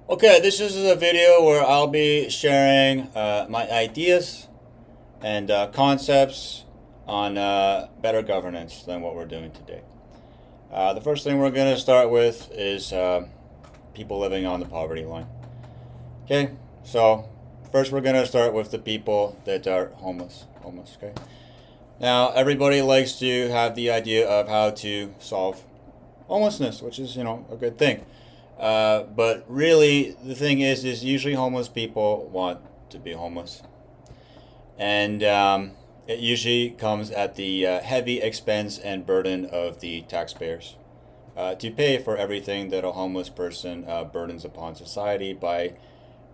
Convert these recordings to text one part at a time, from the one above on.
Okay, this is a video where I'll be sharing my ideas and concepts on better governance than what we're doing today. The first thing we're going to start with is people living on the poverty line. Okay, so first we're going to start with the people that are homeless. Okay. Now, everybody likes to have the idea of how to solve homelessness, which is, a good thing. But really, the thing is usually homeless people want to be homeless. And it usually comes at the heavy expense and burden of the taxpayers to pay for everything that a homeless person burdens upon society by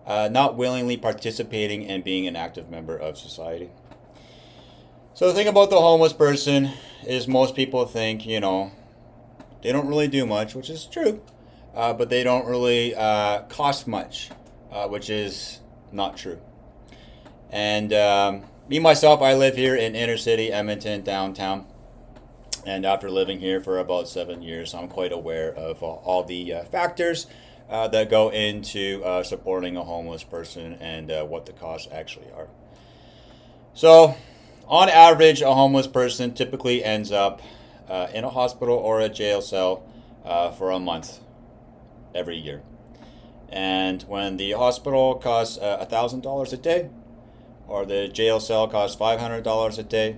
not willingly participating and being an active member of society. So the thing about the homeless person is most people think, they don't really do much, which is true. But they don't really cost much, which is not true. And me, myself, I live here in inner city, Edmonton, downtown. And after living here for about 7 years, I'm quite aware of all the factors that go into supporting a homeless person and what the costs actually are. So, on average, a homeless person typically ends up in a hospital or a jail cell for a month every year. And when the hospital costs $1,000 a day, or the jail cell costs $500 a day,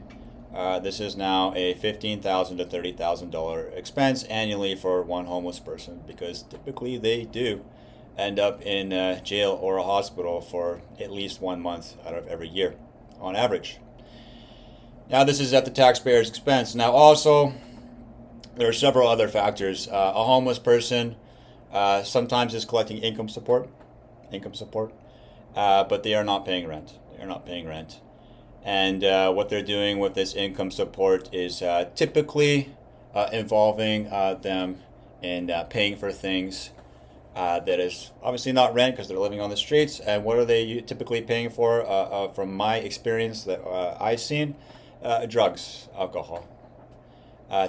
this is now a $15,000 to $30,000 expense annually for one homeless person, because typically they do end up in jail or a hospital for at least 1 month out of every year, on average. Now, this is at the taxpayer's expense. Now, also, there are several other factors. A homeless person sometimes is collecting income support, but they are not paying rent. And what they're doing with this income support is typically involving them in paying for things that is obviously not rent, because they're living on the streets. And what are they typically paying for? From my experience that I've seen, drugs, alcohol,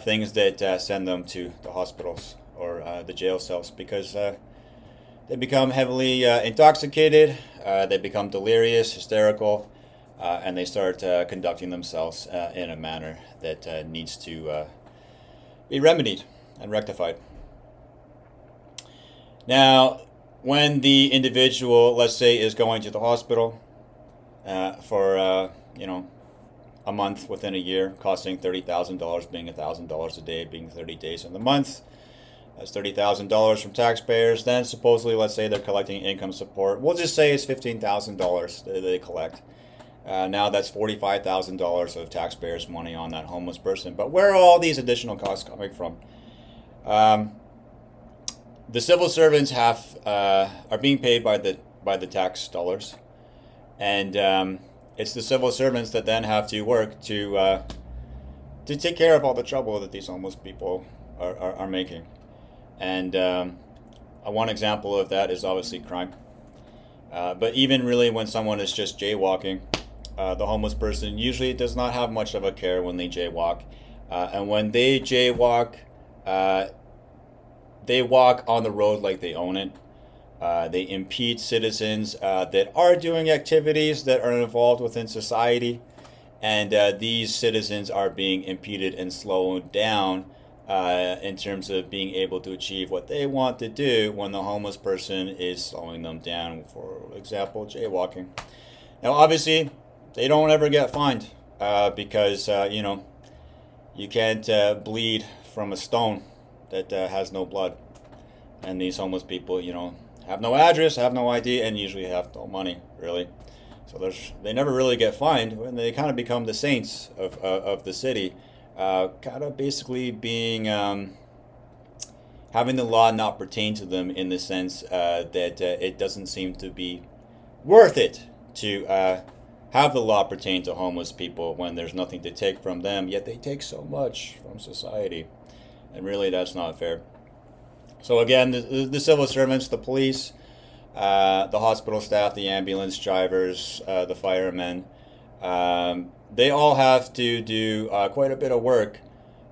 things that send them to the hospitals or the jail cells, because they become heavily intoxicated, they become delirious, hysterical, and they start conducting themselves in a manner that needs to be remedied and rectified. Now, when the individual, let's say, is going to the hospital for a month within a year, costing $30,000, being $1,000 a day, being 30 days in the month, that's $30,000 from taxpayers. Then supposedly, let's say they're collecting income support. We'll just say it's $15,000 that they collect. Now that's $45,000 of taxpayers' money on that homeless person. But where are all these additional costs coming from? The civil servants are being paid by the tax dollars, and it's the civil servants that then have to work to take care of all the trouble that these homeless people are making. And one example of that is obviously crime. But even really when someone is just jaywalking, the homeless person usually does not have much of a care when they jaywalk. And when they jaywalk, they walk on the road like they own it. They impede citizens that are doing activities that are involved within society. And these citizens are being impeded and slowed down in terms of being able to achieve what they want to do when the homeless person is slowing them down, for example, jaywalking. Now, obviously, they don't ever get fined because, you can't bleed from a stone that has no blood. And these homeless people, have no address, have no ID, and usually have no money, really. So they never really get fined, and they kind of become the saints of the city. Kind of basically being having the law not pertain to them, in the sense that it doesn't seem to be worth it to have the law pertain to homeless people when there's nothing to take from them, yet they take so much from society, and really that's not fair. So again, the civil servants, the police, the hospital staff, the ambulance drivers, the firemen, they all have to do quite a bit of work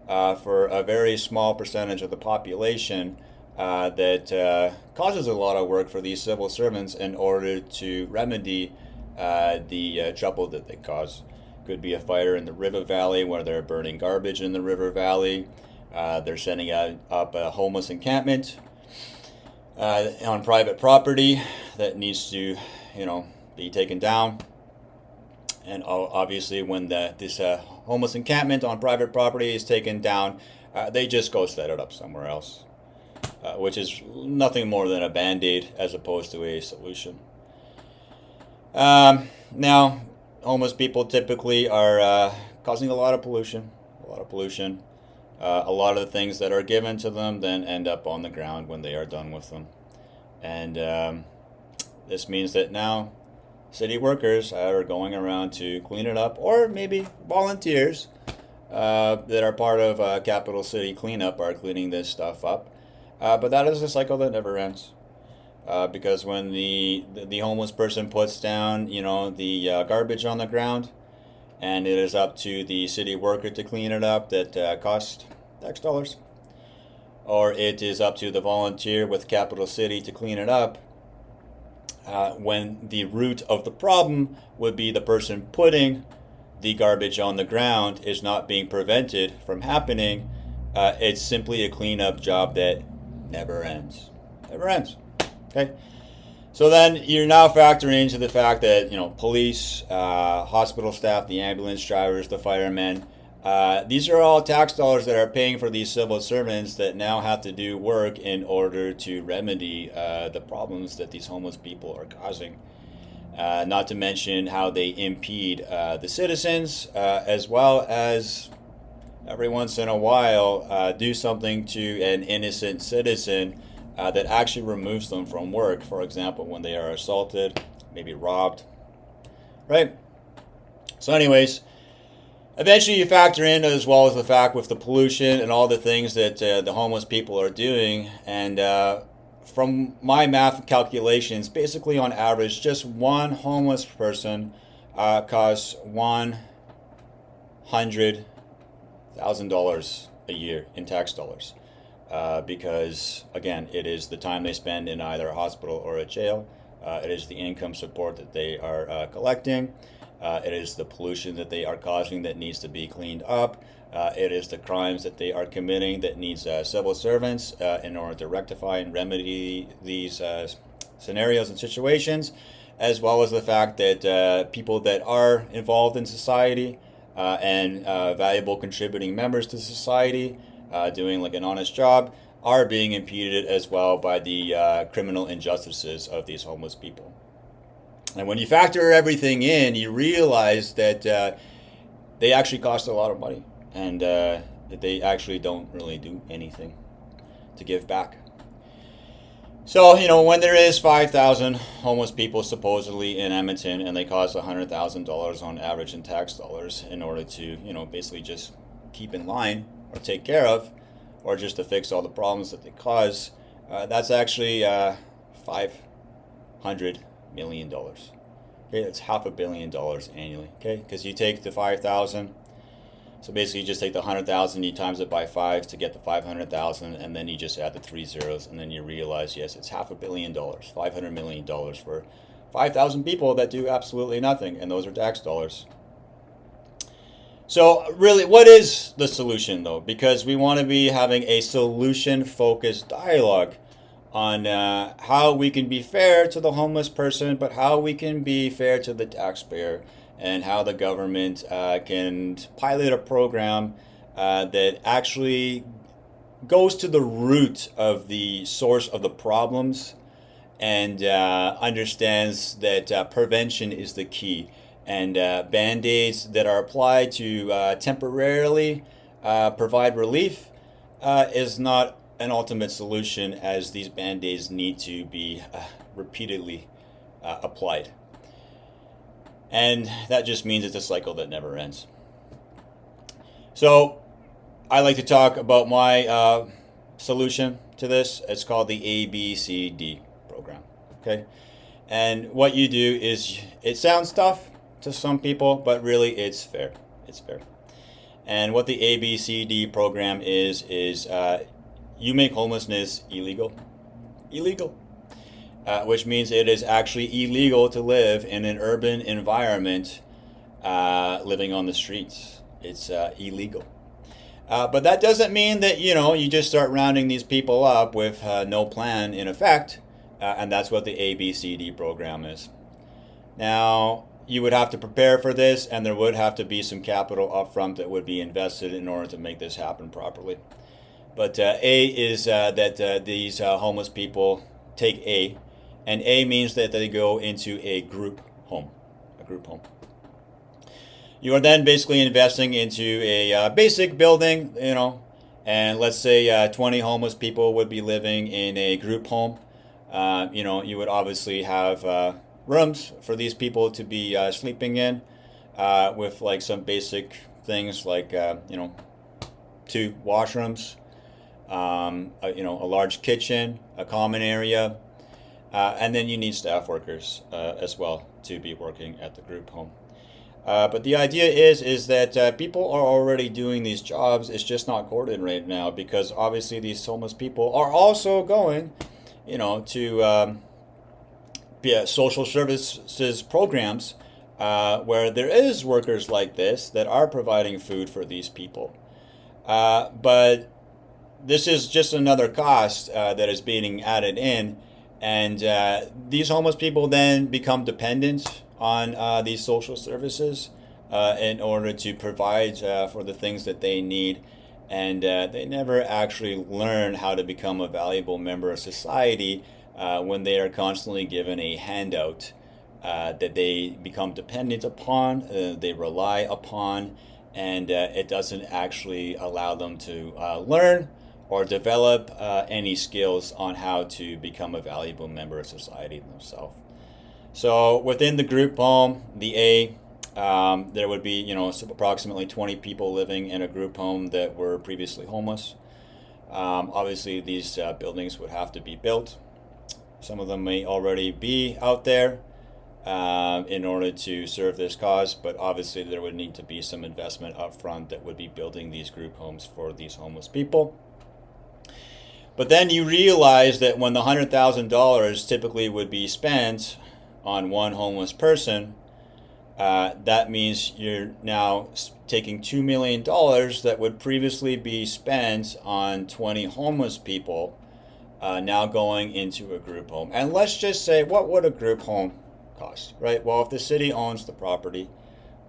for a very small percentage of the population that causes a lot of work for these civil servants in order to remedy the trouble that they cause. Could be a fire in the river valley where they're burning garbage in the river valley. They're setting up a homeless encampment on private property that needs to, be taken down. And obviously, when this homeless encampment on private property is taken down, they just go set it up somewhere else, which is nothing more than a band-aid as opposed to a solution. Now, homeless people typically are causing a lot of pollution. A lot of the things that are given to them then end up on the ground when they are done with them. And this means that now city workers are going around to clean it up, or maybe volunteers that are part of Capital City Cleanup are cleaning this stuff up. But that is a cycle that never ends. Because when the homeless person puts down, the garbage on the ground, and it is up to the city worker to clean it up, that costs tax dollars, or it is up to the volunteer with Capital City to clean it up, when the root of the problem would be the person putting the garbage on the ground is not being prevented from happening, it's simply a cleanup job that never ends. Never ends. Okay? So then you're now factoring into the fact that, police, hospital staff, the ambulance drivers, the firemen, these are all tax dollars that are paying for these civil servants that now have to do work in order to remedy the problems that these homeless people are causing. Not to mention how they impede the citizens, as well as every once in a while do something to an innocent citizen that actually removes them from work. For example, when they are assaulted, maybe robbed, right? So anyways, eventually you factor in, as well as the fact with the pollution and all the things that the homeless people are doing. And from my math calculations, basically on average, just one homeless person costs $100,000 a year in tax dollars. Because, again, it is the time they spend in either a hospital or a jail. It is the income support that they are collecting. It is the pollution that they are causing that needs to be cleaned up. It is the crimes that they are committing that needs civil servants in order to rectify and remedy these scenarios and situations, as well as the fact that people that are involved in society and valuable contributing members to society, doing like an honest job, are being impeded as well by the criminal injustices of these homeless people. And when you factor everything in, you realize that they actually cost a lot of money, and that they actually don't really do anything to give back. So, when there is 5,000 homeless people supposedly in Edmonton, and they cost $100,000 on average in tax dollars in order to, basically just keep in line or take care of, or just to fix all the problems that they cause, that's actually $500 million. Okay, that's $500 million annually. Okay, because you take the 5,000, so basically you just take the 100,000, you times it by 5 to get the 500,000, and then you just add the 3 zeros, and then you realize, yes, it's $500 million, $500 million for 5,000 people that do absolutely nothing, and those are tax dollars. So really, what is the solution, though? Because we want to be having a solution-focused dialogue on how we can be fair to the homeless person, but how we can be fair to the taxpayer, and how the government can pilot a program that actually goes to the root of the source of the problems and understands that prevention is the key. And band-aids that are applied to temporarily provide relief is not an ultimate solution, as these band-aids need to be repeatedly applied. And that just means it's a cycle that never ends. So I like to talk about my solution to this. It's called the ABCD program. Okay? And what you do is, it sounds tough to some people, but really it's fair. It's fair. And what the ABCD program is you make homelessness illegal. Illegal. Which means it is actually illegal to live in an urban environment living on the streets. It's illegal. But that doesn't mean that, you just start rounding these people up with no plan in effect, and that's what the ABCD program is. Now, you would have to prepare for this, and there would have to be some capital up front that would be invested in order to make this happen properly. But A is that these homeless people take A, and A means that they go into a group home. A group home. You are then basically investing into a basic building, and let's say 20 homeless people would be living in a group home. You would obviously have rooms for these people to be sleeping in, with like some basic things like 2 washrooms, a large kitchen, a common area, and then you need staff workers as well to be working at the group home. But the idea is that people are already doing these jobs. It's just not courted right now because obviously these homeless people are also going, to social services programs where there is workers like this that are providing food for these people. But this is just another cost that is being added in, and these homeless people then become dependent on these social services in order to provide for the things that they need, and they never actually learn how to become a valuable member of society when they are constantly given a handout that they become dependent upon, they rely upon, and it doesn't actually allow them to learn or develop any skills on how to become a valuable member of society themselves. So within the group home, the A, there would be approximately 20 people living in a group home that were previously homeless. Obviously, these buildings would have to be built. Some of them may already be out there in order to serve this cause, but obviously there would need to be some investment up front that would be building these group homes for these homeless people. But then you realize that when the $100,000 typically would be spent on one homeless person, that means you're now taking $2 million that would previously be spent on 20 homeless people, now going into a group home. And let's just say, what would a group home cost, right? Well, if the city owns the property,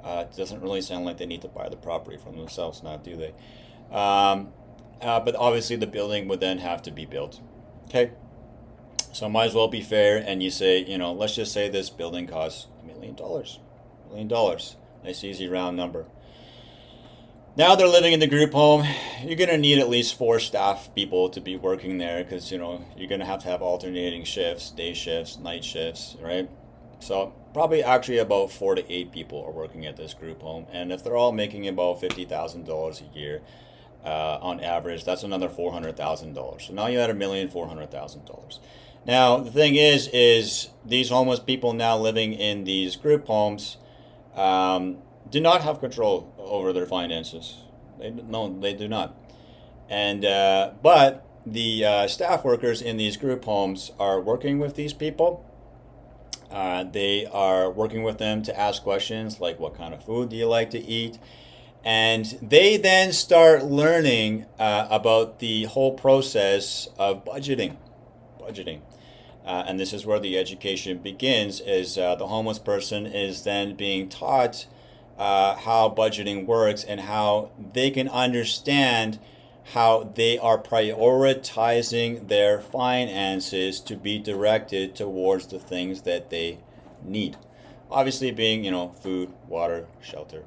it doesn't really sound like they need to buy the property from themselves, now do they? But obviously the building would then have to be built. Okay? So might as well be fair, and you say, let's just say this building costs $1 million. $1 million. Nice, easy, round number. Now they're living in the group home. You're going to need at least 4 staff people to be working there because, you're going to have alternating shifts, day shifts, night shifts, right? So probably actually about 4 to 8 people are working at this group home. And if they're all making about $50,000 a year on average, that's another $400,000. So now you had $1,400,000. Now, the thing is these homeless people now living in these group homes do not have control over their finances. They do not. And but the staff workers in these group homes are working with these people. They are working with them to ask questions like, what kind of food do you like to eat? And they then start learning about the whole process of budgeting. And this is where the education begins, is the homeless person is then being taught how budgeting works and how they can understand how they are prioritizing their finances to be directed towards the things that they need. Obviously being, food, water, shelter,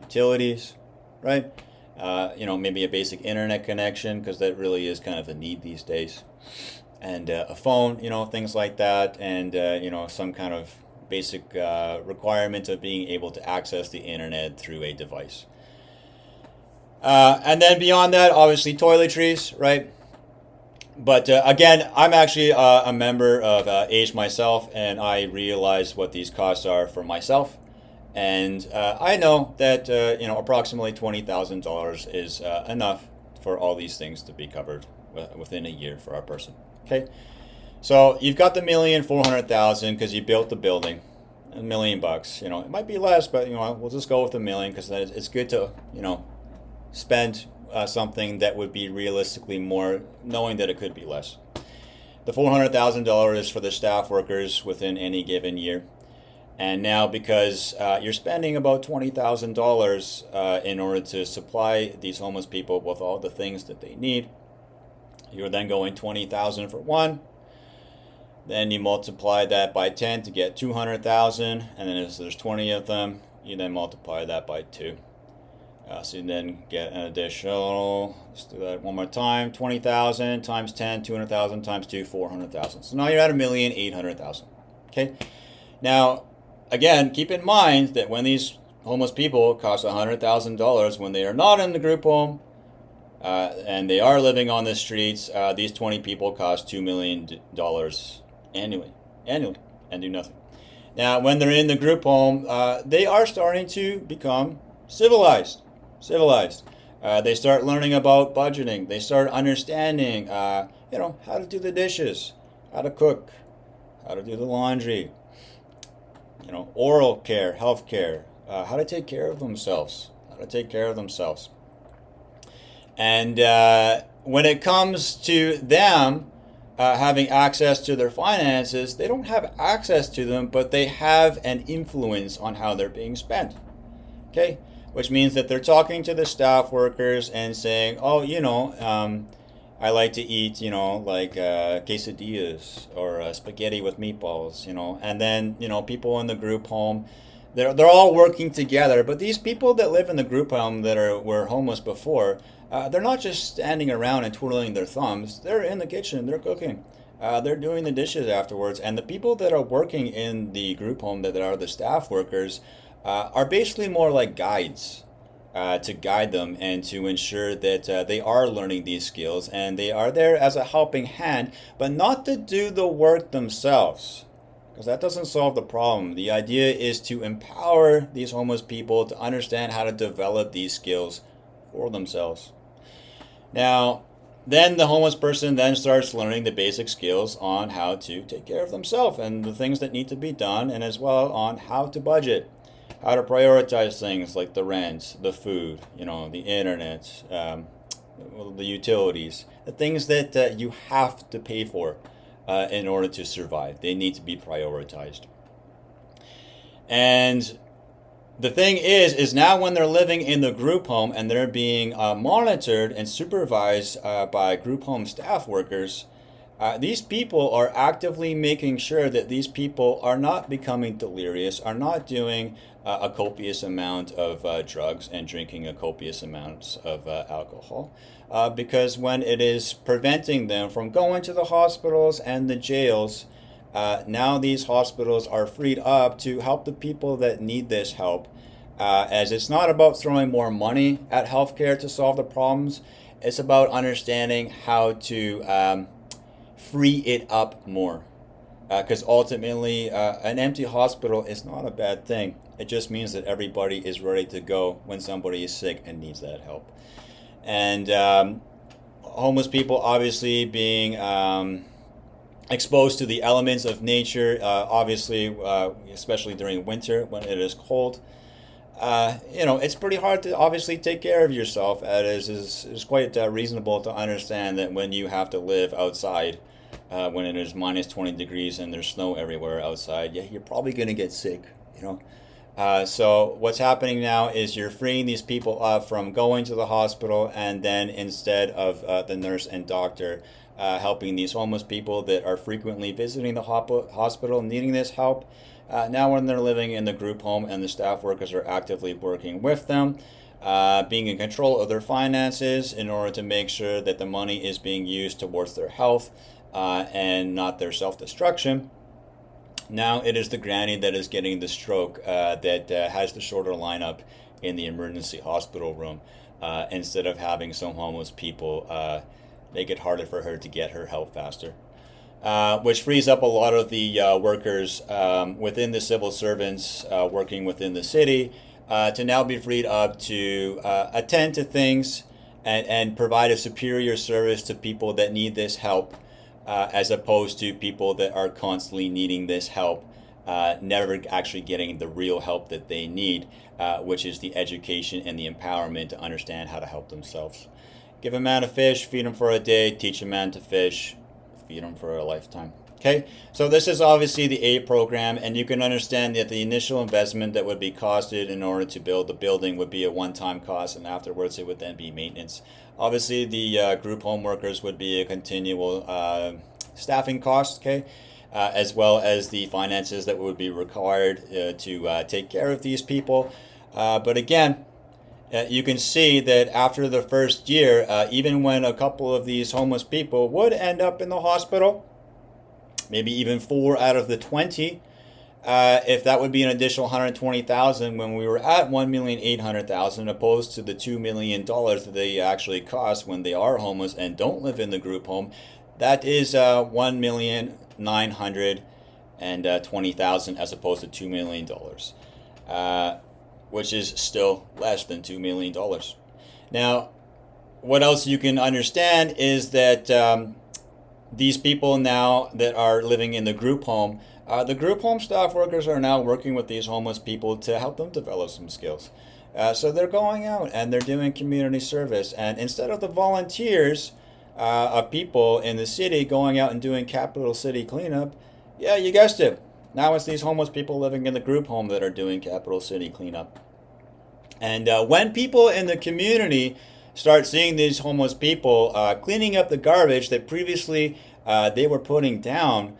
utilities, right? Maybe a basic internet connection, because that really is kind of a need these days. And a phone, things like that, and some kind of basic requirement of being able to access the internet through a device. And then beyond that, obviously toiletries, right? But again, I'm actually a member of AGE myself, and I realize what these costs are for myself. And I know that approximately $20,000 is enough for all these things to be covered within a year for our person. Okay, so you've got the 1,400,000 because you built the building, $1,000,000. It might be less, but we'll just go with a million because it's good to spend something that would be realistically more, knowing that it could be less. The $400,000 is for the staff workers within any given year. And now, because you're spending about $20,000 in order to supply these homeless people with all the things that they need, you're then going 20,000 for one. Then you multiply that by 10 to get 200,000, and then if there's 20 of them, you then multiply that by 2. So you then get an additional, let's do that one more time, 20,000 times 10, 200,000 times 2, 400,000. So now you're at 1,800,000. Okay. Now, again, keep in mind that when these homeless people cost $100,000 when they are not in the group home and they are living on the streets, these 20 people cost $2 million annually, and do nothing. Now, when they're in the group home, they are starting to become civilized. They start learning about budgeting. They start understanding, how to do the dishes, how to cook, how to do the laundry, oral care, health care, how to take care of themselves, And when it comes to them having access to their finances, they don't have access to them, but they have an influence on how they're being spent. Okay? Which means that they're talking to the staff workers and saying, oh, I like to eat, quesadillas or spaghetti with meatballs, and then, people in the group home, they're all working together. But these people that live in the group home that were homeless before, they're not just standing around and twiddling their thumbs. They're in the kitchen, they're cooking. They're doing the dishes afterwards. And the people that are working in the group home that are the staff workers are basically more like guides. To guide them and to ensure that they are learning these skills, and they are there as a helping hand, but not to do the work themselves, because that doesn't solve the problem. The idea is to empower these homeless people to understand how to develop these skills for themselves. Now, then the homeless person then starts learning the basic skills on how to take care of themselves and the things that need to be done, and as well on how to budget. How to prioritize things like the rent, the food, the internet, the utilities, the things that you have to pay for in order to survive. They need to be prioritized. And the thing is now when they're living in the group home and they're being monitored and supervised by group home staff workers, these people are actively making sure that these people are not becoming delirious, are not doing a copious amount of drugs and drinking a copious amount of alcohol. Because when it is preventing them from going to the hospitals and the jails, now these hospitals are freed up to help the people that need this help. As it's not about throwing more money at healthcare to solve the problems, it's about understanding how to free it up more, because ultimately an empty hospital is not a bad thing. It just means that everybody is ready to go when somebody is sick and needs that help. And homeless people obviously being exposed to the elements of nature, obviously, especially during winter when it is cold. It's pretty hard to obviously take care of yourself. It's quite reasonable to understand that when you have to live outside, when it is minus 20 degrees and there's snow everywhere outside, you're probably going to get sick, So what's happening now is you're freeing these people up from going to the hospital, and then instead of the nurse and doctor helping these homeless people that are frequently visiting the hospital needing this help, now when they're living in the group home and the staff workers are actively working with them, being in control of their finances in order to make sure that the money is being used towards their health and not their self-destruction. Now it is the granny that is getting the stroke that has the shorter lineup in the emergency hospital room, instead of having some homeless people make it harder for her to get her help faster. which frees up a lot of the workers within the civil servants working within the city to now be freed up to attend to things and provide a superior service to people that need this help, as opposed to people that are constantly needing this help, never actually getting the real help that they need, which is the education and the empowerment to understand how to help themselves. Give a man a fish, feed him for a day, teach a man to fish, feed them for a lifetime. Okay, so this is obviously the A program, and you can understand that the initial investment that would be costed in order to build the building would be a one-time cost, and afterwards it would then be maintenance. Obviously, the group home workers would be a continual staffing cost, okay, as well as the finances that would be required to take care of these people. But again, you can see that after the first year, even when a couple of these homeless people would end up in the hospital, maybe even 4 out of the 20, if that would be an additional $120,000 when we were at $1,800,000, opposed to the $2 million that they actually cost when they are homeless and don't live in the group home, that is $1,920,000 as opposed to $2 million. Which is still less than $2 million. Now, what else you can understand is that these people now that are living in the group home staff workers are now working with these homeless people to help them develop some skills. So they're going out and they're doing community service. And instead of the volunteers of people in the city going out and doing capital city cleanup, yeah, you guessed it. Now it's these homeless people living in the group home that are doing capital city cleanup. And when people in the community start seeing these homeless people cleaning up the garbage that previously they were putting down,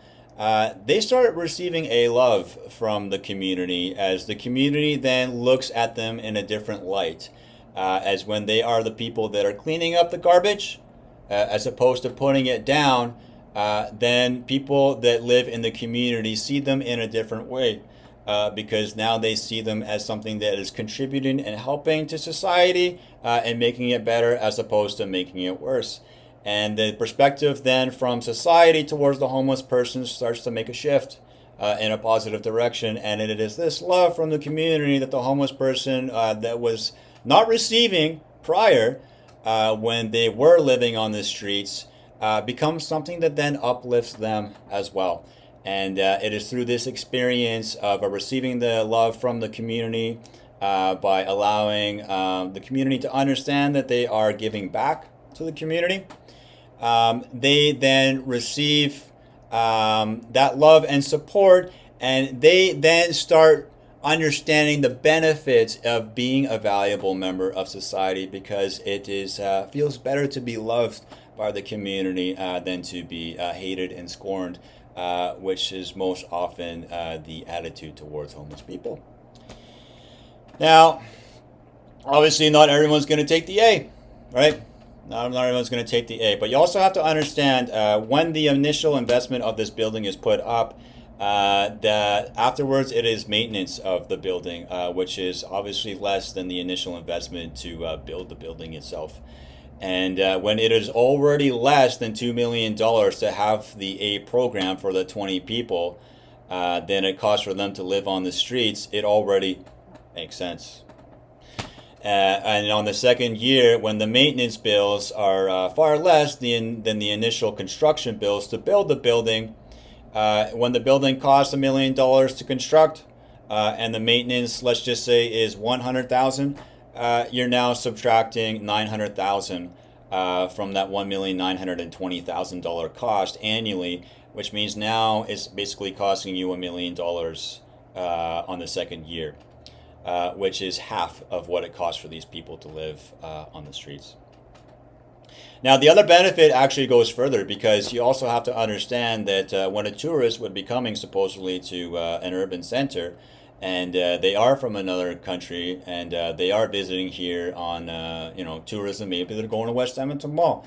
they start receiving a love from the community, as the community then looks at them in a different light, as when they are the people that are cleaning up the garbage, as opposed to putting it down. Then people that live in the community see them in a different way, because now they see them as something that is contributing and helping to society and making it better, as opposed to making it worse. And the perspective then from society towards the homeless person starts to make a shift in a positive direction. And it is this love from the community that the homeless person that was not receiving prior, when they were living on the streets, becomes something that then uplifts them as well. And it is through this experience of receiving the love from the community, by allowing the community to understand that they are giving back to the community. They then receive that love and support, and they then start understanding the benefits of being a valuable member of society, because it is feels better to be loved by the community than to be hated and scorned, which is most often the attitude towards homeless people. Now, obviously not everyone's going to take the A, right? Not everyone's going to take the A, but you also have to understand when the initial investment of this building is put up, that afterwards it is maintenance of the building, which is obviously less than the initial investment to build the building itself. And when it is already less than $2 million to have the A program for the 20 people, than it costs for them to live on the streets, it already makes sense. And on the second year, when the maintenance bills are far less than the initial construction bills to build the building, when the building costs $1 million to construct, and the maintenance, let's just say, is $100,000, you're now subtracting $900,000 from that $1,920,000 cost annually, which means now it's basically costing you $1 million on the second year, which is half of what it costs for these people to live on the streets. Now, the other benefit actually goes further, because you also have to understand that when a tourist would be coming supposedly to an urban center, and they are from another country, and they are visiting here on tourism, maybe they're going to West Edmonton Mall.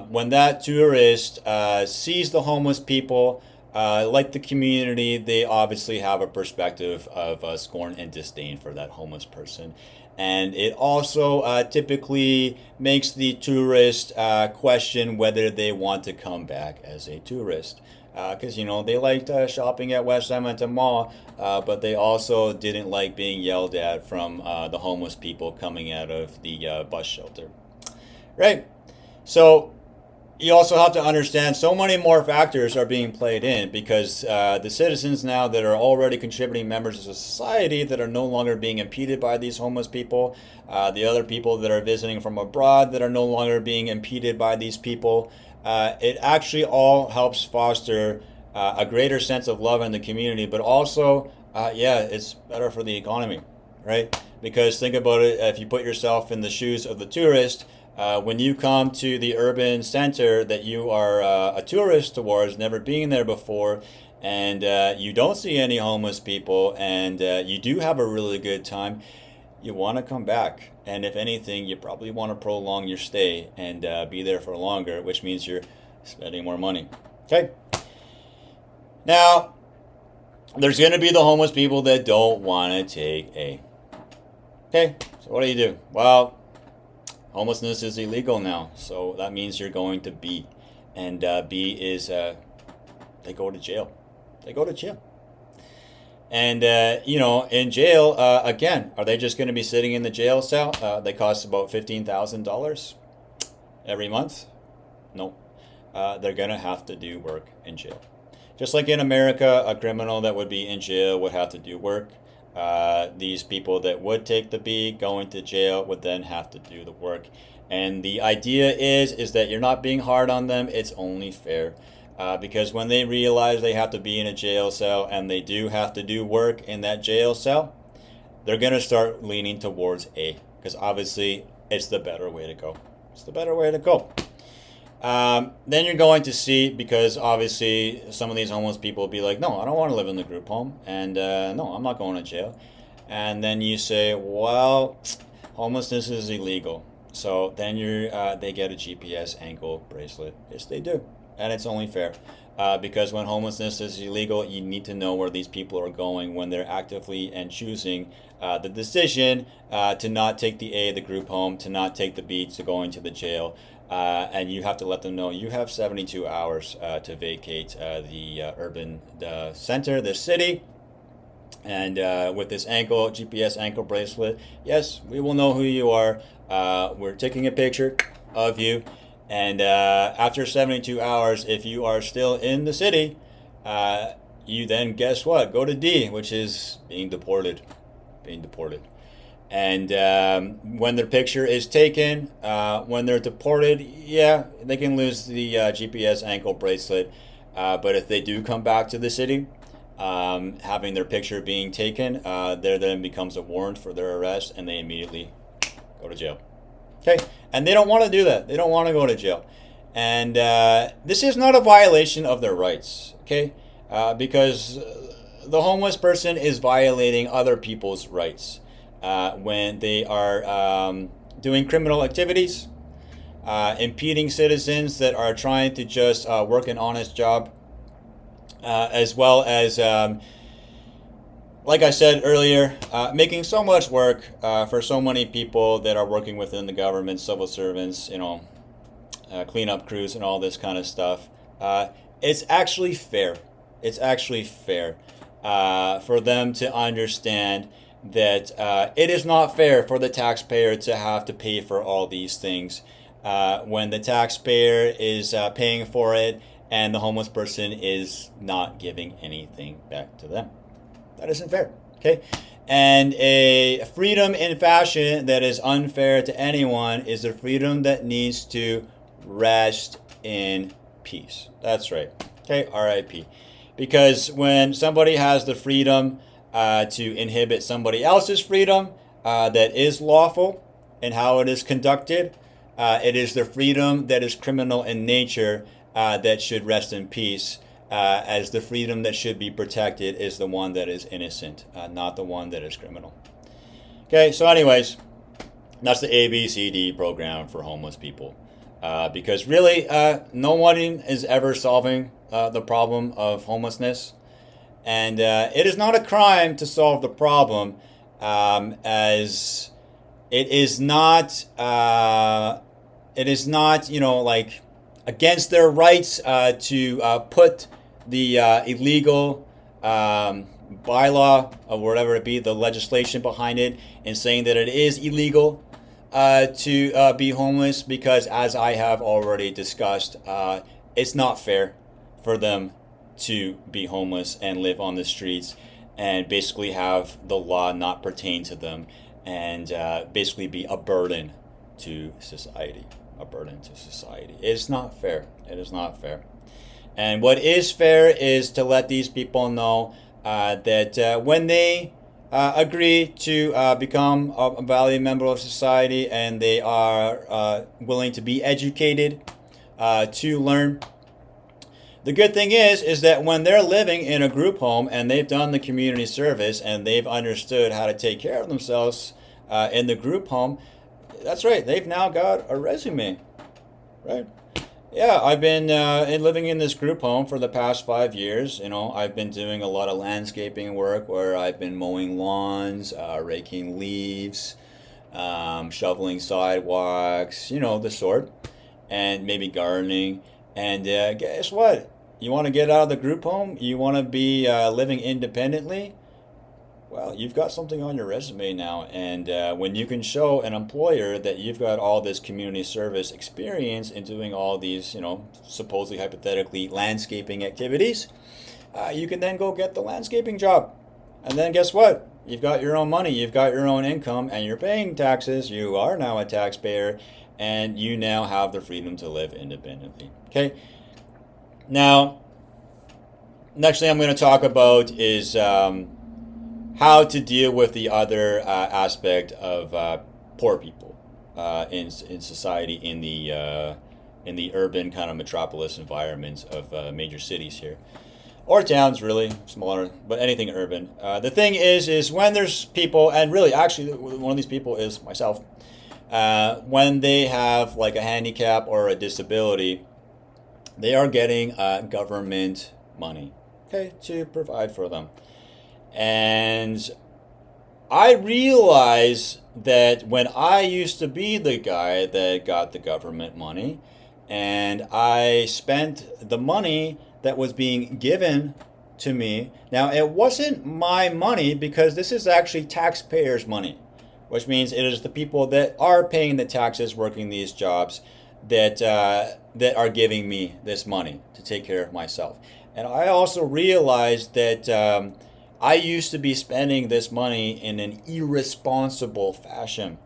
When that tourist sees the homeless people, like the community, they obviously have a perspective of scorn and disdain for that homeless person. And it also typically makes the tourist question whether they want to come back as a tourist. Because, they liked shopping at West Edmonton Mall, but they also didn't like being yelled at from the homeless people coming out of the bus shelter. Right? So you also have to understand so many more factors are being played in because the citizens now that are already contributing members of society that are no longer being impeded by these homeless people, the other people that are visiting from abroad that are no longer being impeded by these people, it actually all helps foster a greater sense of love in the community, but also, it's better for the economy, right? Because think about it, if you put yourself in the shoes of the tourist, when you come to the urban center that you are a tourist towards, never being there before, and you don't see any homeless people, and you do have a really good time, you want to come back. And if anything, you probably want to prolong your stay and be there for longer, which means you're spending more money. Okay? Now, there's going to be the homeless people that don't want to take A. Okay? So what do? Well, homelessness is illegal now, so that means you're going to B. And B is they go to jail. They go to jail. And, in jail, again, are they just going to be sitting in the jail cell? They cost about $15,000 every month? No. They're going to have to do work in jail. Just like in America, a criminal that would be in jail would have to do work. These people that would take the B going to jail would then have to do the work. And the idea is that you're not being hard on them. It's only fair. Because when they realize they have to be in a jail cell and they do have to do work in that jail cell, they're going to start leaning towards A. Because obviously, it's the better way to go. It's the better way to go. Then you're going to see, because obviously some of these homeless people will be like, no, I don't want to live in the group home, and no, I'm not going to jail. And then you say, well, homelessness is illegal. So then they get a GPS ankle bracelet. Yes, they do. And it's only fair. Because when homelessness is illegal, you need to know where these people are going when they're actively and choosing the decision to not take the A, the group home, to not take the B, to going to the jail. And you have to let them know you have 72 hours to vacate the urban center, the city. And with this GPS ankle bracelet, yes, we will know who you are. We're taking a picture of you. And after 72 hours, if you are still in the city, you then, guess what? Go to D, which is being deported. Being deported. And when their picture is taken, when they're deported, yeah, they can lose the GPS ankle bracelet. But if they do come back to the city, having their picture being taken, there then becomes a warrant for their arrest, and they immediately go to jail. Okay? And they don't want to do that. They don't want to go to jail. And this is not a violation of their rights, okay? Because the homeless person is violating other people's rights when they are doing criminal activities, impeding citizens that are trying to just work an honest job, as well as, like I said earlier, making so much work for so many people that are working within the government, civil servants, cleanup crews and all this kind of stuff. It's actually fair. It's actually fair for them to understand that it is not fair for the taxpayer to have to pay for all these things when the taxpayer is paying for it and the homeless person is not giving anything back to them. That isn't fair, okay? And a freedom in fashion that is unfair to anyone is a freedom that needs to rest in peace. That's right, okay? R.I.P. Because when somebody has the freedom to inhibit somebody else's freedom that is lawful in how it is conducted, it is the freedom that is criminal in nature that should rest in peace. As the freedom that should be protected is the one that is innocent, not the one that is criminal. Okay, so anyways, that's the ABCD program for homeless people. Because really, no one is ever solving the problem of homelessness. And it is not a crime to solve the problem, as it is not like against their rights to put the illegal bylaw or whatever it be, the legislation behind it, and saying that it is illegal to be homeless, because as I have already discussed, it's not fair for them to be homeless and live on the streets and basically have the law not pertain to them and basically be a burden to society. A burden to society. It's not fair. It is not fair. And what is fair is to let these people know that when they agree to become a valued member of society and they are willing to be educated to learn, the good thing is that when they're living in a group home and they've done the community service and they've understood how to take care of themselves in the group home, that's right, they've now got a resume, right? Yeah, I've been living in this group home for the past 5 years. I've been doing a lot of landscaping work where I've been mowing lawns, raking leaves, shoveling sidewalks, the sort, and maybe gardening. And guess what? You want to get out of the group home? You want to be living independently? Well, you've got something on your resume now, and when you can show an employer that you've got all this community service experience in doing all these, supposedly hypothetically landscaping activities, you can then go get the landscaping job. And then guess what? You've got your own money, you've got your own income, and you're paying taxes. You are now a taxpayer, and you now have the freedom to live independently. Okay? Now, next thing I'm going to talk about is how to deal with the other aspect of poor people in society in the urban kind of metropolis environments of major cities here, or towns, really smaller, but anything urban. The thing is when there's people, and really actually one of these people is myself, when they have like a handicap or a disability, they are getting government money, okay, to provide for them. And I realize that when I used to be the guy that got the government money, and I spent the money that was being given to me. Now, it wasn't my money because this is actually taxpayers' money, which means it is the people that are paying the taxes, working these jobs, that are giving me this money to take care of myself. And I also realized that I used to be spending this money in an irresponsible fashion.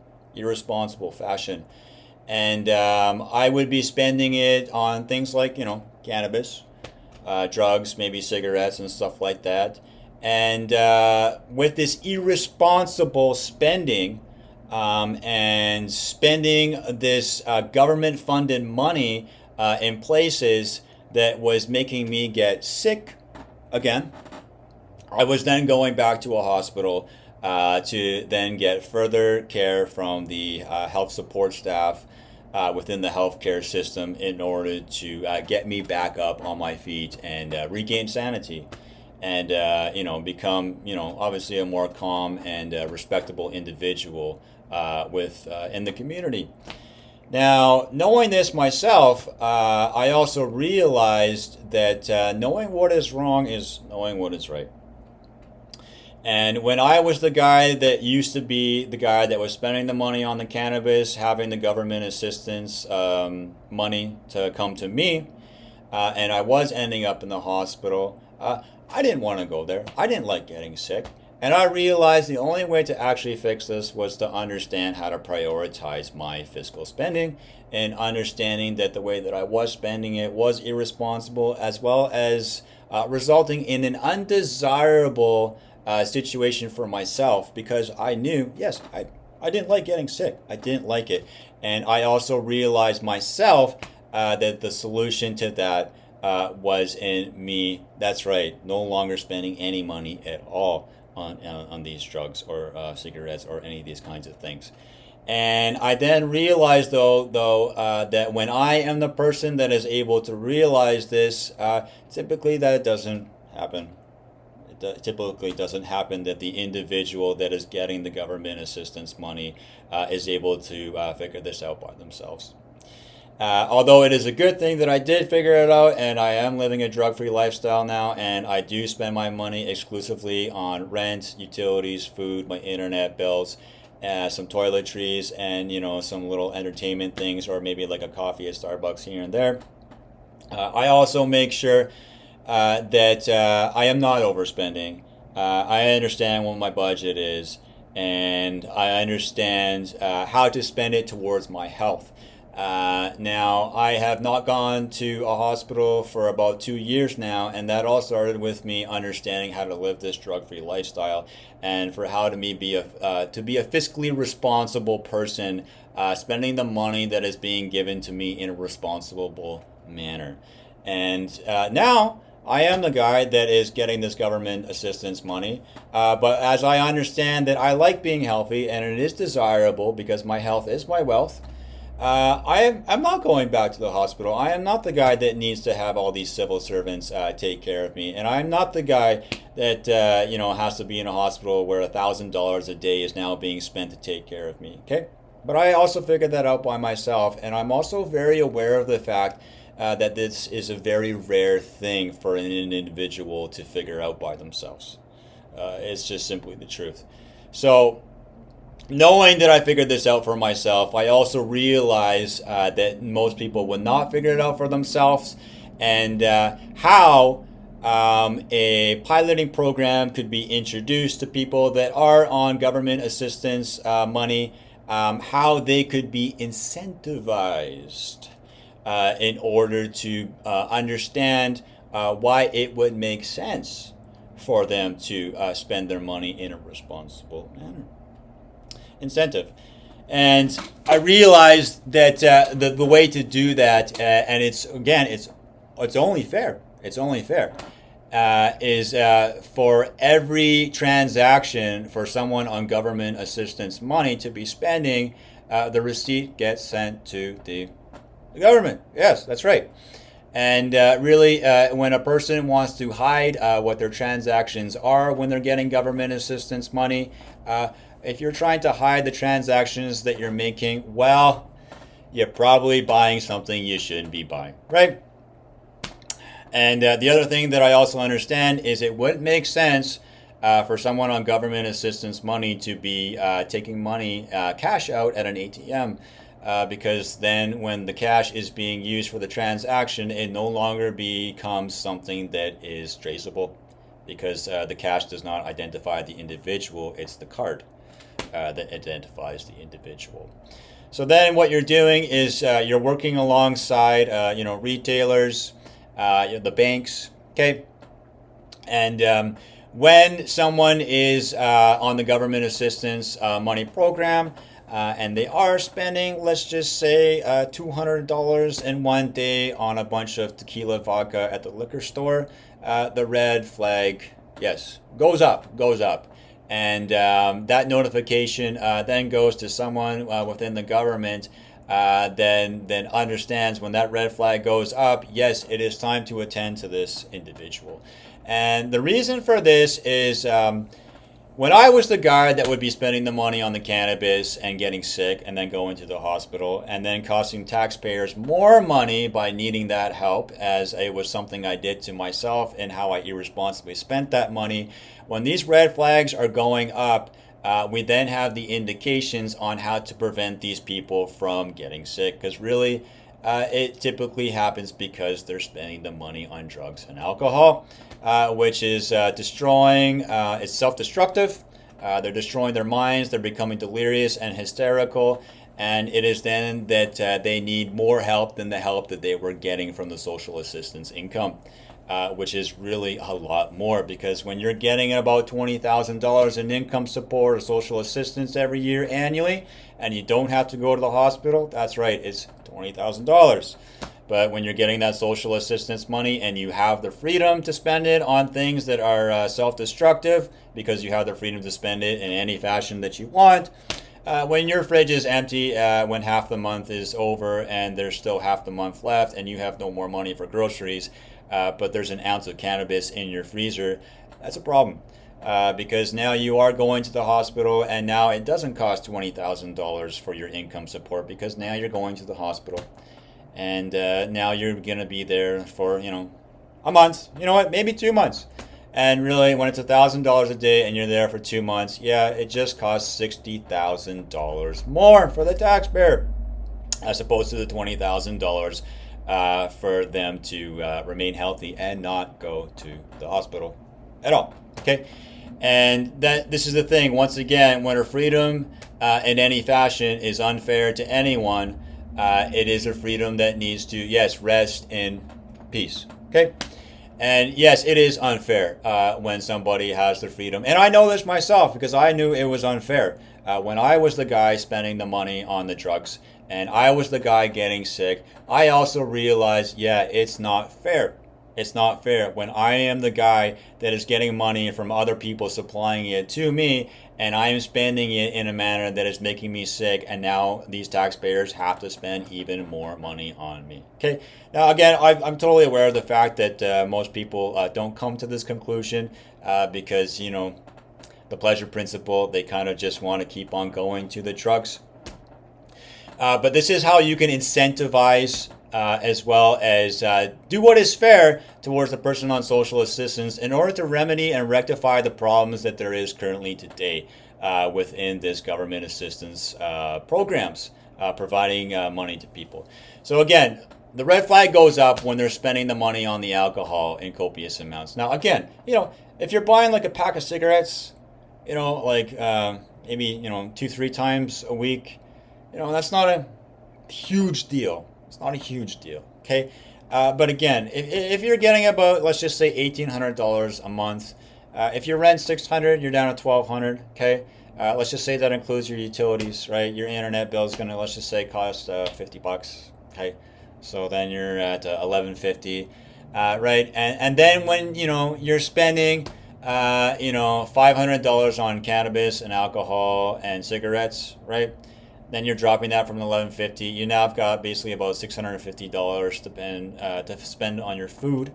And I would be spending it on things like, cannabis, drugs, maybe cigarettes and stuff like that. And with this irresponsible spending, and spending this government-funded money in places that was making me get sick again, I was then going back to a hospital to then get further care from the health support staff within the healthcare system in order to get me back up on my feet and regain sanity and become obviously a more calm and respectable individual in the community. Now, knowing this myself, I also realized that knowing what is wrong is knowing what is right. And when I was the guy that used to be the guy that was spending the money on the cannabis, having the government assistance money to come to me, and I was ending up in the hospital, I didn't want to go there. I didn't like getting sick. And I realized the only way to actually fix this was to understand how to prioritize my fiscal spending, and understanding that the way that I was spending it was irresponsible, as well as resulting in an undesirable situation for myself, because I knew, yes, I didn't like getting sick. I didn't like it. And I also realized myself that the solution to that was in me, that's right, no longer spending any money at all on these drugs or cigarettes or any of these kinds of things. And I then realized, though, that when I am the person that is able to realize this, typically that doesn't happen. typically doesn't happen that the individual that is getting the government assistance money is able to figure this out by themselves. Although it is a good thing that I did figure it out, and I am living a drug-free lifestyle now, and I do spend my money exclusively on rent, utilities, food, my internet bills, some toiletries, and some little entertainment things, or maybe like a coffee at Starbucks here and there. I also make sure that I am not overspending. I understand what my budget is, and I understand how to spend it towards my health. Now, I have not gone to a hospital for about 2 years now, and that all started with me understanding how to live this drug-free lifestyle, and for how to be a fiscally responsible person, spending the money that is being given to me in a responsible manner. And now I am the guy that is getting this government assistance money, but as I understand that I like being healthy, and it is desirable because my health is my wealth. I'm not going back to the hospital. I am not the guy that needs to have all these civil servants take care of me, and I'm not the guy that has to be in a hospital where $1,000 a day is now being spent to take care of me. Okay, but I also figured that out by myself, and I'm also very aware of the fact that this is a very rare thing for an individual to figure out by themselves. It's just simply the truth. So, knowing that I figured this out for myself, I also realize that most people would not figure it out for themselves, and how a piloting program could be introduced to people that are on government assistance money, how they could be incentivized in order to understand why it would make sense for them to spend their money in a responsible manner. Incentive. And I realized that the way to do that, and it's only fair. It's only fair. Is for every transaction for someone on government assistance money to be spending, the receipt gets sent to the government. Yes, that's right. And really, when a person wants to hide what their transactions are when they're getting government assistance money, if you're trying to hide the transactions that you're making, well, you're probably buying something you shouldn't be buying, right? And the other thing that I also understand is it wouldn't make sense for someone on government assistance money to be taking money, cash out at an ATM, because then when the cash is being used for the transaction, it no longer becomes something that is traceable, because the cash does not identify the individual, it's the card that identifies the individual. So then what you're doing is you're working alongside retailers, the banks, okay? And when someone is on the government assistance money program, and they are spending, let's just say, $200 in one day on a bunch of tequila vodka at the liquor store, the red flag, yes, goes up. And that notification then goes to someone within the government, then understands when that red flag goes up, yes, it is time to attend to this individual. And the reason for this is when I was the guy that would be spending the money on the cannabis and getting sick and then going to the hospital and then costing taxpayers more money by needing that help, as it was something I did to myself and how I irresponsibly spent that money, when these red flags are going up, we then have the indications on how to prevent these people from getting sick, because really it typically happens because they're spending the money on drugs and alcohol, which is destroying, it's self-destructive. They're destroying their minds, they're becoming delirious and hysterical, and it is then that they need more help than the help that they were getting from the social assistance income. Which is really a lot more, because when you're getting about $20,000 in income support or social assistance every year annually, and you don't have to go to the hospital, that's right, it's $20,000. But when you're getting that social assistance money and you have the freedom to spend it on things that are self-destructive, because you have the freedom to spend it in any fashion that you want, when your fridge is empty, when half the month is over and there's still half the month left and you have no more money for groceries, but there's an ounce of cannabis in your freezer, That's a problem. Because now you are going to the hospital, and now it doesn't cost $20,000 for your income support, because now you're going to the hospital, and now you're gonna be there for a month. You know what? Maybe 2 months. And really, when it's $1,000 a day and you're there for 2 months, yeah, it just costs $60,000 more for the taxpayer, as opposed to the $20,000 for them to remain healthy and not go to the hospital at all. Okay, and this is the thing. Once again, when a freedom in any fashion is unfair to anyone, it is a freedom that needs to, yes, rest in peace. Okay. And yes, it is unfair when somebody has the freedom. And I know this myself, because I knew it was unfair. When I was the guy spending the money on the drugs and I was the guy getting sick, I also realized, yeah, it's not fair. It's not fair when I am the guy that is getting money from other people supplying it to me, and I am spending it in a manner that is making me sick, and now these taxpayers have to spend even more money on me. Okay. Now, again, I'm totally aware of the fact that most people don't come to this conclusion because, the pleasure principle, they kind of just want to keep on going to the drugs. But this is how you can incentivize as well as do what is fair towards the person on social assistance in order to remedy and rectify the problems that there is currently today within this government assistance programs providing money to people. So again, the red flag goes up when they're spending the money on the alcohol in copious amounts. Now again, if you're buying like a pack of cigarettes, maybe 2-3 times a week, that's not a huge deal. It's not a huge deal, okay? But again, if you're getting about, let's just say, $1,800 a month, if your rent's $600, you're down to $1,200, okay? Let's just say that includes your utilities, right? Your internet bill is gonna, let's just say, cost $50, okay? So then you're at $1,150, right? And then when you're spending $500 on cannabis and alcohol and cigarettes, right? Then you're dropping that from $1,150. You now have got basically about $650 to spend on your food,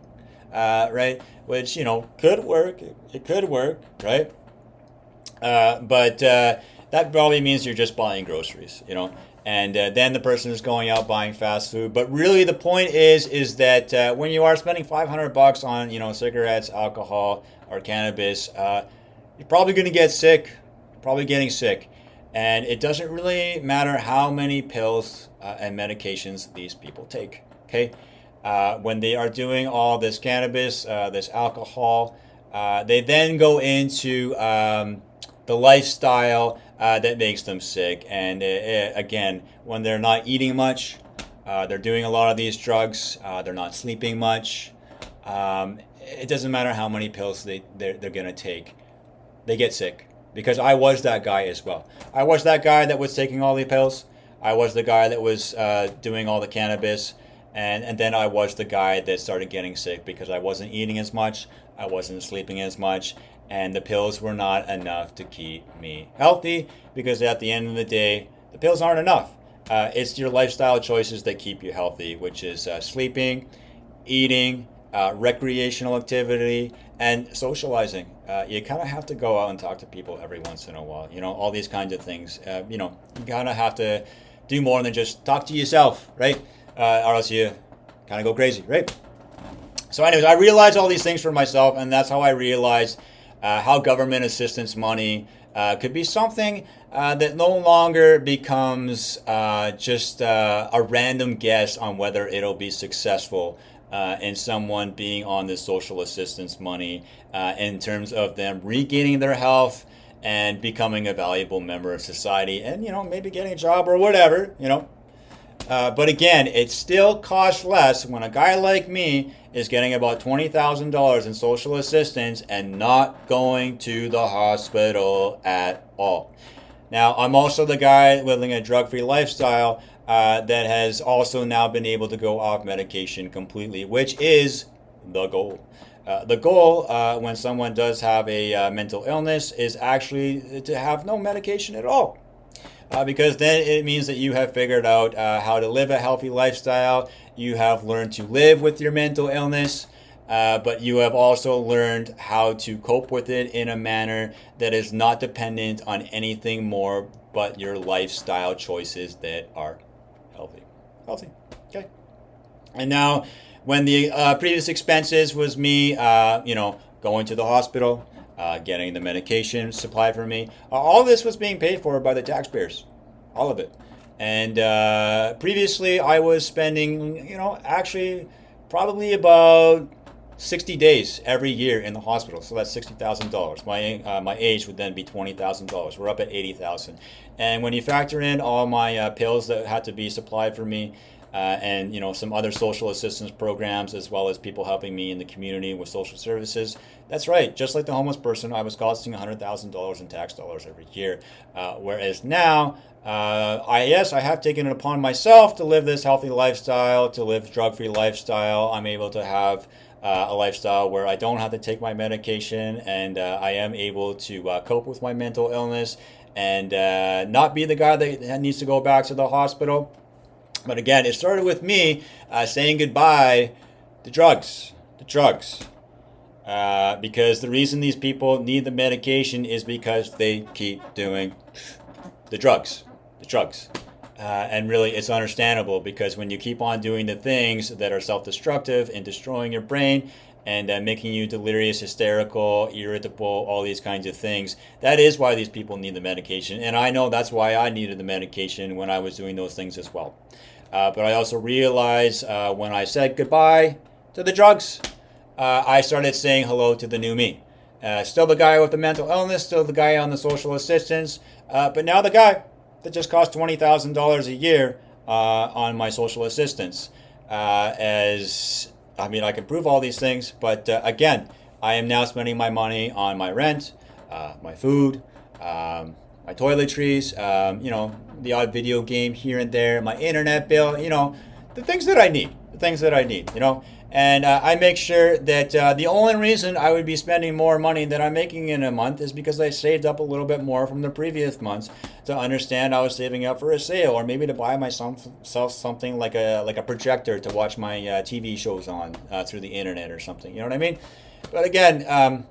right? Which could work. It could work, right? But that probably means you're just buying groceries, and then the person is going out buying fast food. But really, the point is that when you are spending $500 on cigarettes, alcohol, or cannabis, you're probably going to get sick. Probably getting sick. And it doesn't really matter how many pills and medications these people take, okay? When they are doing all this cannabis, this alcohol, they then go into the lifestyle that makes them sick. And again, when they're not eating much, they're doing a lot of these drugs, they're not sleeping much. It doesn't matter how many pills they're going to take. They get sick. Because I was that guy as well. I was that guy that was taking all the pills. I was the guy that was doing all the cannabis. And then I was the guy that started getting sick because I wasn't eating as much. I wasn't sleeping as much. And the pills were not enough to keep me healthy. Because at the end of the day, the pills aren't enough. It's your lifestyle choices that keep you healthy, which is sleeping, eating, recreational activity, and socializing. You kind of have to go out and talk to people every once in a while. All these kinds of things. You kind of have to do more than just talk to yourself, right? Or else you kind of go crazy, right? So anyways, I realized all these things for myself, and that's how I realized how government assistance money could be something that no longer becomes just a random guess on whether it'll be successful in someone being on this social assistance money in terms of them regaining their health and becoming a valuable member of society and, maybe getting a job or whatever, But again, it still costs less when a guy like me is getting about $20,000 in social assistance and not going to the hospital at all. Now, I'm also the guy living a drug-free lifestyle that has also now been able to go off medication completely, which is the goal. The goal when someone does have a mental illness is actually to have no medication at all. Because then it means that you have figured out how to live a healthy lifestyle. You have learned to live with your mental illness. but you have also learned how to cope with it in a manner that is not dependent on anything more but your lifestyle choices that are healthy. Healthy. Okay. And now, when the previous expenses was me, going to the hospital, getting the medication supplied for me, all this was being paid for by the taxpayers, all of it. And previously, I was spending, actually probably about 60 days every year in the hospital. So that's $60,000. My age would then be $20,000. We're up at 80,000. And when you factor in all my pills that had to be supplied for me, and some other social assistance programs, as well as people helping me in the community with social services. That's right. Just like the homeless person, I was costing $100,000 in tax dollars every year. Whereas now, I have taken it upon myself to live this healthy lifestyle, to live drug-free lifestyle. I'm able to have a lifestyle where I don't have to take my medication, and I am able to cope with my mental illness and not be the guy that needs to go back to the hospital. But again, it started with me saying goodbye to drugs. Because the reason these people need the medication is because they keep doing the drugs. And really, it's understandable, because when you keep on doing the things that are self-destructive and destroying your brain and making you delirious, hysterical, irritable, all these kinds of things, that is why these people need the medication. And I know that's why I needed the medication when I was doing those things as well. But I also realized when I said goodbye to the drugs, I started saying hello to the new me. Still the guy with the mental illness, still the guy on the social assistance, but now the guy that just cost $20,000 a year on my social assistance. I can prove all these things, but again, I am now spending my money on my rent, my food, my toiletries, the odd video game here and there, my internet bill, the things that I need, And I make sure that the only reason I would be spending more money than I'm making in a month is because I saved up a little bit more from the previous months to understand I was saving up for a sale, or maybe to buy myself something like a projector to watch my TV shows on through the internet or something. You know what I mean? But again,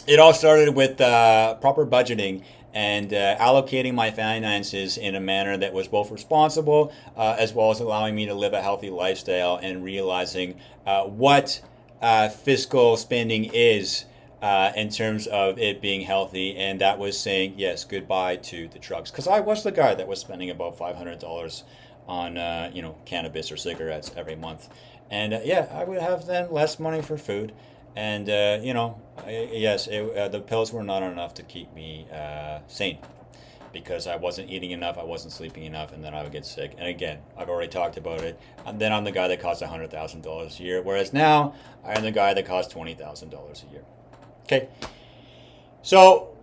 it all started with proper budgeting and allocating my finances in a manner that was both responsible as well as allowing me to live a healthy lifestyle, and realizing what fiscal spending is in terms of it being healthy. And that was saying, yes, goodbye to the drugs. Because I was the guy that was spending about $500 on cannabis or cigarettes every month. And I would have then less money for food. And, the pills were not enough to keep me sane, because I wasn't eating enough, I wasn't sleeping enough, and then I would get sick. And again, I've already talked about it. And then I'm the guy that costs $100,000 a year, whereas now I am the guy that costs $20,000 a year. Okay. So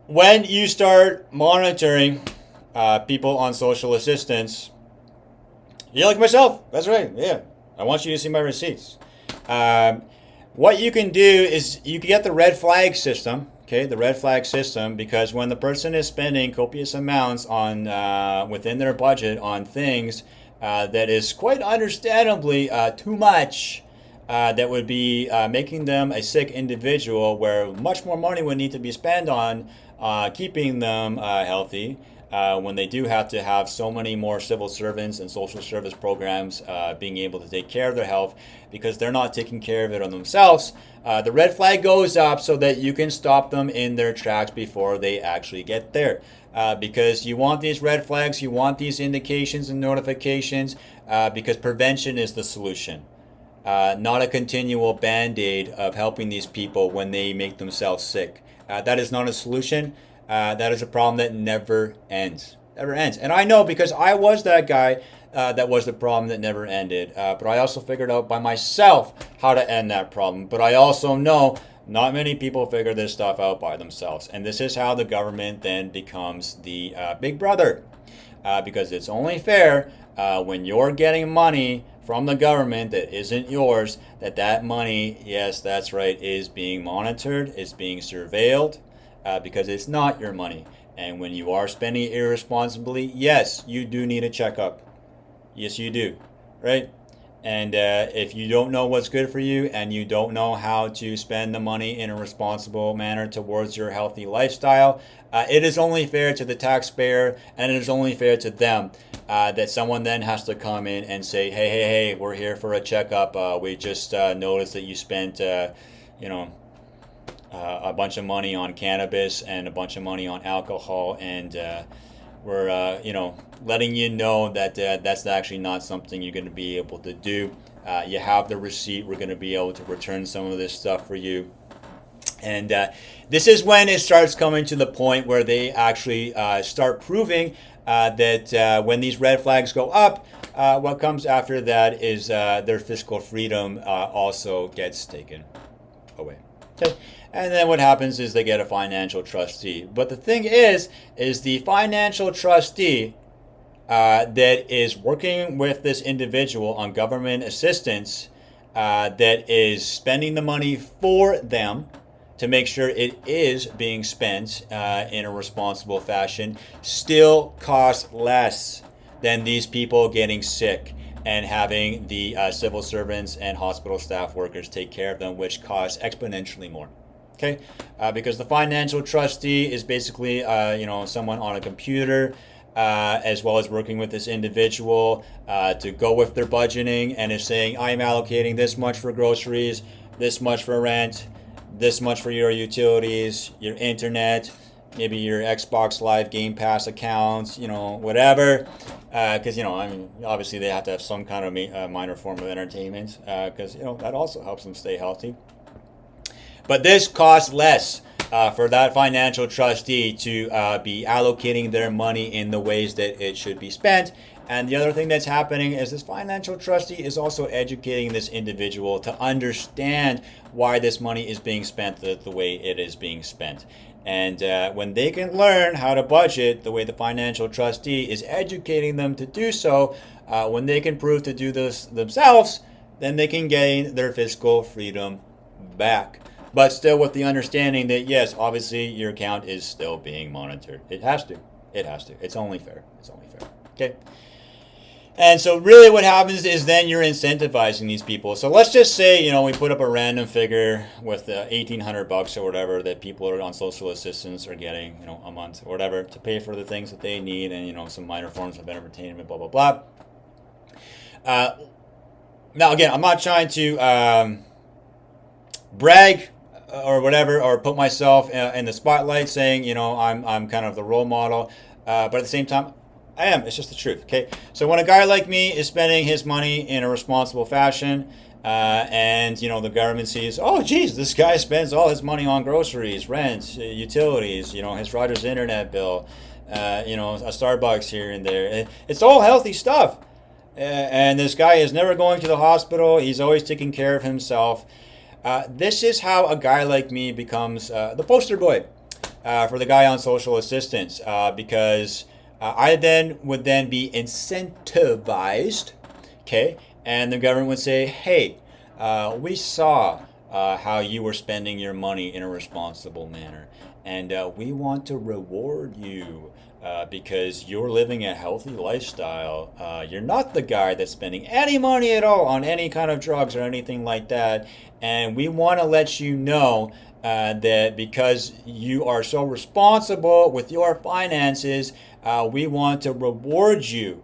when you start monitoring people on social assistance, you're like myself. That's right. Yeah. I want you to see my receipts. What you can do is you can get the red flag system, okay? The red flag system, because when the person is spending copious amounts on within their budget on things that is quite understandably too much, that would be making them a sick individual, where much more money would need to be spent on keeping them healthy. When they do have to have so many more civil servants and social service programs being able to take care of their health, because they're not taking care of it on themselves, the red flag goes up so that you can stop them in their tracks before they actually get there. Because you want these red flags, you want these indications and notifications, because prevention is the solution. Not a continual band-aid of helping these people when they make themselves sick. That is not a solution. That is a problem that never ends. Never ends. And I know, because I was that guy that was the problem that never ended. But I also figured out by myself how to end that problem. But I also know not many people figure this stuff out by themselves. And this is how the government then becomes the big brother. Because it's only fair when you're getting money from the government that isn't yours, that money, yes, that's right, is being monitored, is being surveilled. Because it's not your money. And when you are spending irresponsibly, yes, you do need a checkup. Yes, you do. Right? And if you don't know what's good for you and you don't know how to spend the money in a responsible manner towards your healthy lifestyle, it is only fair to the taxpayer, and it is only fair to them that someone then has to come in and say, hey, we're here for a checkup. We just noticed that you spent, a bunch of money on cannabis and a bunch of money on alcohol, and we're letting you know that that's actually not something you're going to be able to do. You have the receipt. We're going to be able to return some of this stuff for you. And this is when it starts coming to the point where they actually start proving that when these red flags go up, what comes after that is their fiscal freedom also gets taken away. Okay. And then what happens is they get a financial trustee. But the thing is the financial trustee that is working with this individual on government assistance, that is spending the money for them to make sure it is being spent in a responsible fashion, still costs less than these people getting sick and having the civil servants and hospital staff workers take care of them, which costs exponentially more. Okay, because the financial trustee is basically someone on a computer, as well as working with this individual to go with their budgeting, and is saying, I am allocating this much for groceries, this much for rent, this much for your utilities, your internet, maybe your Xbox Live Game Pass accounts, whatever. Because obviously they have to have some kind of minor form of entertainment, because that also helps them stay healthy. But this costs less for that financial trustee to be allocating their money in the ways that it should be spent. And the other thing that's happening is this financial trustee is also educating this individual to understand why this money is being spent the way it is being spent. And when they can learn how to budget the way the financial trustee is educating them to do so, when they can prove to do this themselves, then they can gain their fiscal freedom back. But still with the understanding that, yes, obviously your account is still being monitored. It has to. It has to. It's only fair. It's only fair. Okay? And so really what happens is then you're incentivizing these people. So let's just say, we put up a random figure with $1,800 or whatever that people are on social assistance are getting, a month or whatever to pay for the things that they need, and, some minor forms of entertainment, blah, blah, blah. Now, again, I'm not trying to brag or whatever, or put myself in the spotlight saying, I'm kind of the role model. But at the same time, I am. It's just the truth. Okay. So when a guy like me is spending his money in a responsible fashion, and the government sees, oh geez, this guy spends all his money on groceries, rent, utilities, his Rogers internet bill, a Starbucks here and there. It's all healthy stuff. And this guy is never going to the hospital. He's always taking care of himself. This is how a guy like me becomes the poster boy for the guy on social assistance, because I would then be incentivized, okay, and the government would say, hey, we saw how you were spending your money in a responsible manner, and we want to reward you because you're living a healthy lifestyle. You're not the guy that's spending any money at all on any kind of drugs or anything like that, and we want to let you know that because you are so responsible with your finances, we want to reward you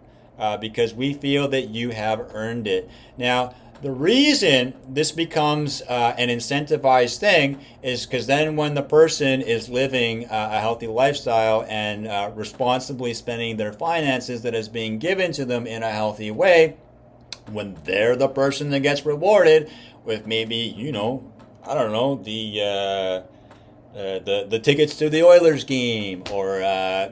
because we feel that you have earned it. Now, the reason this becomes an incentivized thing is because then when the person is living a healthy lifestyle and responsibly spending their finances that is being given to them in a healthy way, when they're the person that gets rewarded with maybe, I don't know, the tickets to the Oilers game, or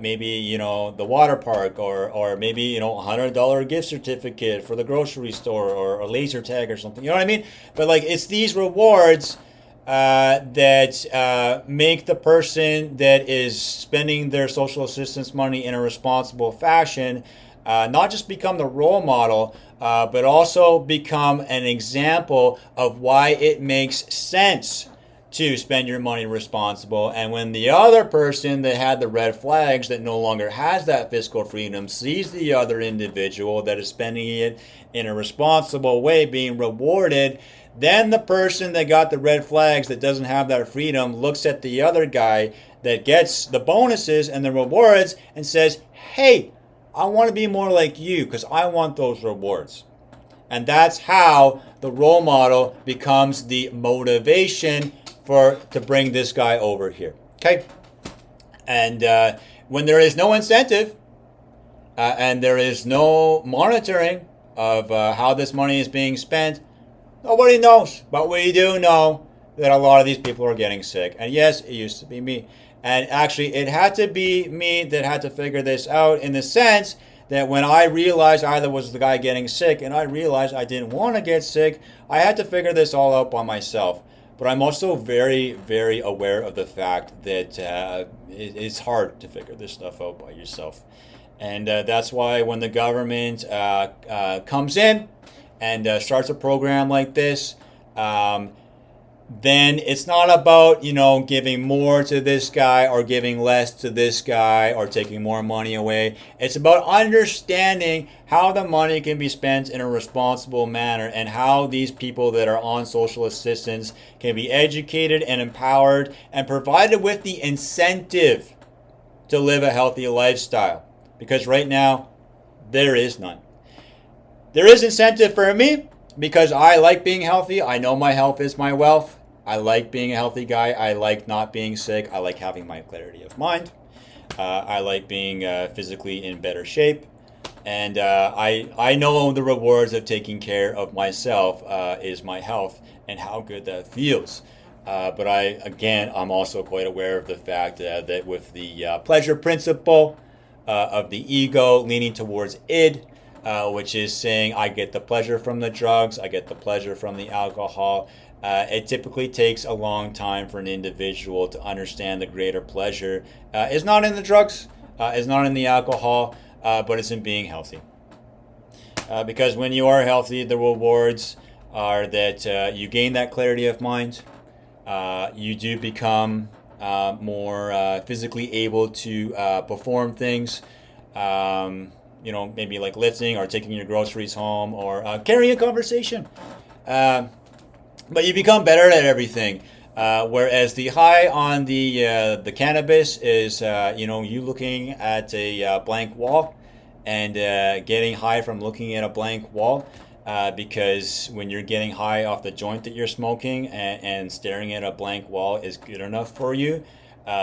maybe the water park, or maybe $100 gift certificate for the grocery store, or a laser tag or something. You know what I mean? But it's these rewards that make the person that is spending their social assistance money in a responsible fashion not just become the role model, but also become an example of why it makes sense to spend your money responsible. And when the other person that had the red flags that no longer has that fiscal freedom sees the other individual that is spending it in a responsible way being rewarded, then the person that got the red flags that doesn't have that freedom looks at the other guy that gets the bonuses and the rewards and says, hey, I want to be more like you because I want those rewards. And that's how the role model becomes the motivation to bring this guy over here. Okay? And when there is no incentive and there is no monitoring of how this money is being spent, nobody knows. But we do know that a lot of these people are getting sick. And yes, it used to be me. And actually, it had to be me that had to figure this out, in the sense that when I realized I was the guy getting sick and I realized I didn't want to get sick, I had to figure this all out by myself. But I'm also very, very aware of the fact that it's hard to figure this stuff out by yourself. And that's why when the government comes in and starts a program like this, then it's not about, giving more to this guy or giving less to this guy or taking more money away. It's about understanding how the money can be spent in a responsible manner and how these people that are on social assistance can be educated and empowered and provided with the incentive to live a healthy lifestyle. Because right now, there is none. There is incentive for me because I like being healthy. I know my health is my wealth. I like being a healthy guy. I like not being sick. I like having my clarity of mind. I like being physically in better shape. And I know the rewards of taking care of myself is my health and how good that feels. But I'm also quite aware of the fact that with the pleasure principle of the ego leaning towards id, which is saying I get the pleasure from the drugs, I get the pleasure from the alcohol. It typically takes a long time for an individual to understand the greater pleasure is not in the drugs, is not in the alcohol, but it's in being healthy. Because when you are healthy, the rewards are that you gain that clarity of mind, you do become more physically able to perform things, maybe like lifting or taking your groceries home or carrying a conversation. But you become better at everything. Whereas the high on the cannabis is, you looking at a blank wall and getting high from looking at a blank wall. Because when you're getting high off the joint that you're smoking and staring at a blank wall is good enough for you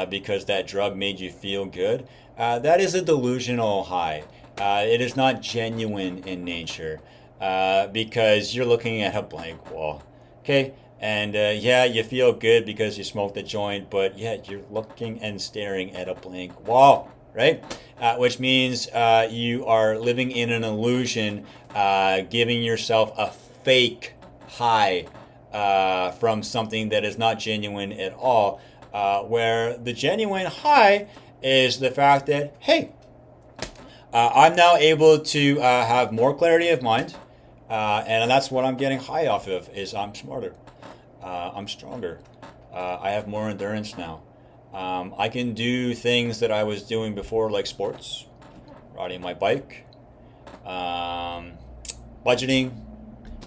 because that drug made you feel good, that is a delusional high. It is not genuine in nature because you're looking at a blank wall. Okay, and you feel good because you smoked the joint, but you're looking and staring at a blank wall, right? Which means you are living in an illusion, giving yourself a fake high from something that is not genuine at all, where the genuine high is the fact that, hey, I'm now able to have more clarity of mind. And that's what I'm getting high off of, is I'm smarter. I'm stronger. I have more endurance now. I can do things that I was doing before, like sports, riding my bike, budgeting.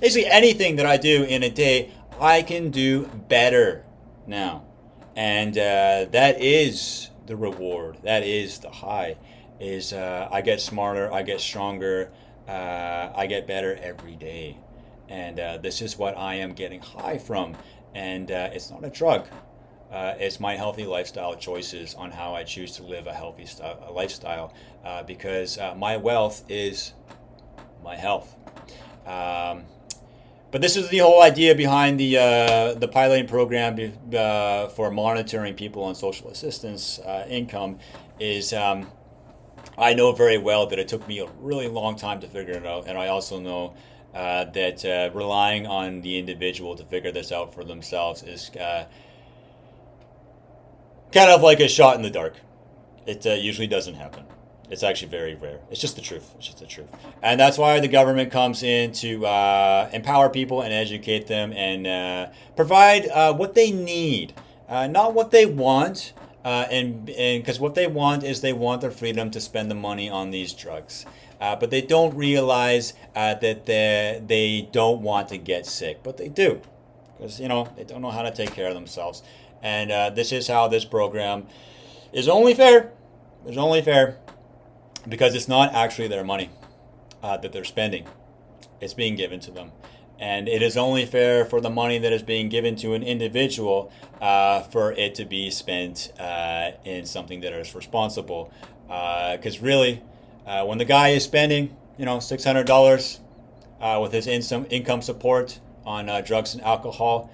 Basically anything that I do in a day, I can do better now. And that is the reward. That is the high. Is I get smarter, I get stronger, I get better every day. And this is what I am getting high from. And it's not a drug. It's my healthy lifestyle choices on how I choose to live a healthy lifestyle. Because my wealth is my health. But this is the whole idea behind the piloting program for monitoring people on social assistance income is I know very well that it took me a really long time to figure it out, and I also know that relying on the individual to figure this out for themselves is kind of like a shot in the dark. It usually doesn't happen. It's actually very rare. It's just the truth. It's just the truth. And that's why the government comes in to empower people and educate them and provide what they need, not what they want. And because what they want is they want the freedom to spend the money on these drugs. But they don't realize that they don't want to get sick. But they do. Because, they don't know how to take care of themselves. And this is how this program is only fair. It's only fair because it's not actually their money that they're spending. It's being given to them. And it is only fair for the money that is being given to an individual for it to be spent in something that is responsible. Because really, when the guy is spending, $600 with his income support on drugs and alcohol,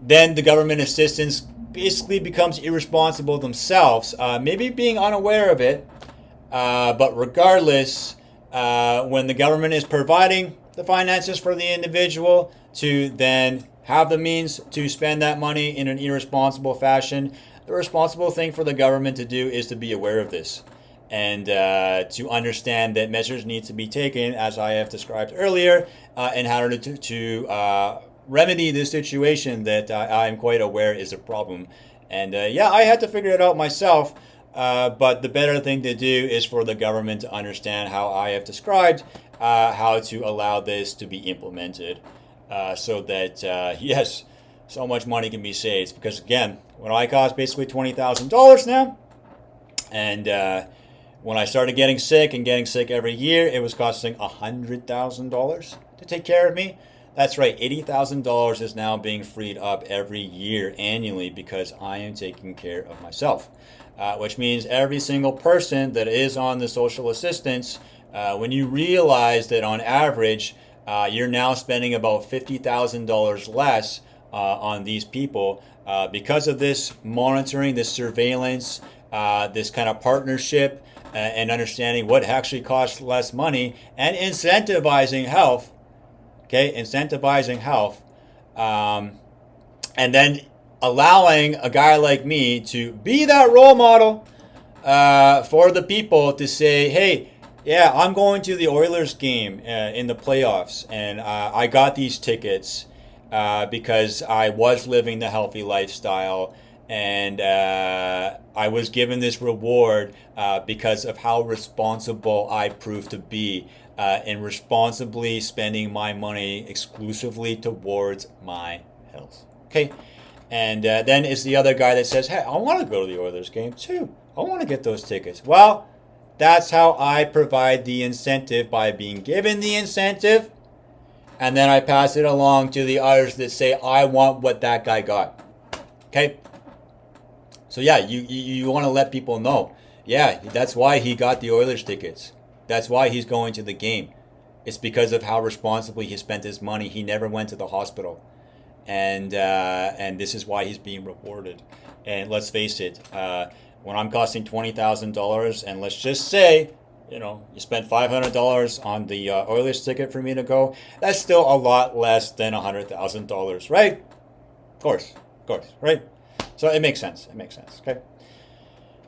then the government assistance basically becomes irresponsible themselves, maybe being unaware of it. But regardless, when the government is providing the finances for the individual to then have the means to spend that money in an irresponsible fashion, the responsible thing for the government to do is to be aware of this and to understand that measures need to be taken, as I have described earlier, in order to remedy this situation that I'm quite aware is a problem. And I had to figure it out myself. But the better thing to do is for the government to understand how I have described how to allow this to be implemented so that, yes, so much money can be saved. Because, again, when I cost basically $20,000 now, and when I started getting sick every year, it was costing $100,000 to take care of me. That's right, $80,000 is now being freed up every year annually because I am taking care of myself. Which means every single person that is on the social assistance, when you realize that on average, you're now spending about $50,000 less on these people because of this monitoring, this surveillance, this kind of partnership, and understanding what actually costs less money and incentivizing health. Okay, incentivizing health, and then allowing a guy like me to be that role model for the people to say, hey, yeah, I'm going to the Oilers game in the playoffs, and I got these tickets because I was living the healthy lifestyle, and I was given this reward because of how responsible I proved to be in responsibly spending my money exclusively towards my health. Okay? And then it's the other guy that says, hey, I want to go to the Oilers game too. I want to get those tickets. Well, that's how I provide the incentive, by being given the incentive. And then I pass it along to the others that say, I want what that guy got. Okay? So yeah, you want to let people know. Yeah, that's why he got the Oilers tickets. That's why he's going to the game. It's because of how responsibly he spent his money. He never went to the hospital. And this is why he's being rewarded. And let's face it, when I'm costing $20,000, and let's just say, you spent $500 on the Oilers ticket for me to go, that's still a lot less than $100,000, right? Of course, right? So it makes sense. Okay.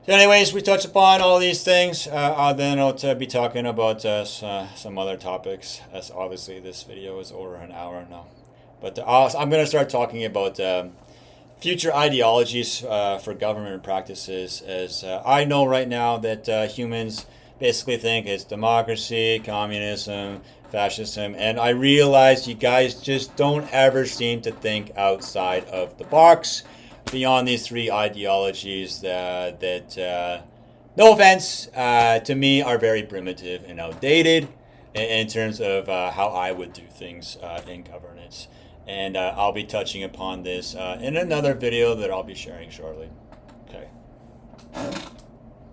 So anyways, we touch upon all these things. Then I'll be talking about some other topics, as obviously this video is over an hour now. But I'm going to start talking about future ideologies for government practices, as I know right now that humans basically think it's democracy, communism, fascism, and I realize you guys just don't ever seem to think outside of the box beyond these three ideologies that no offense, to me are very primitive and outdated in terms of how I would do things in governance. And I'll be touching upon this in another video that I'll be sharing shortly. Okay.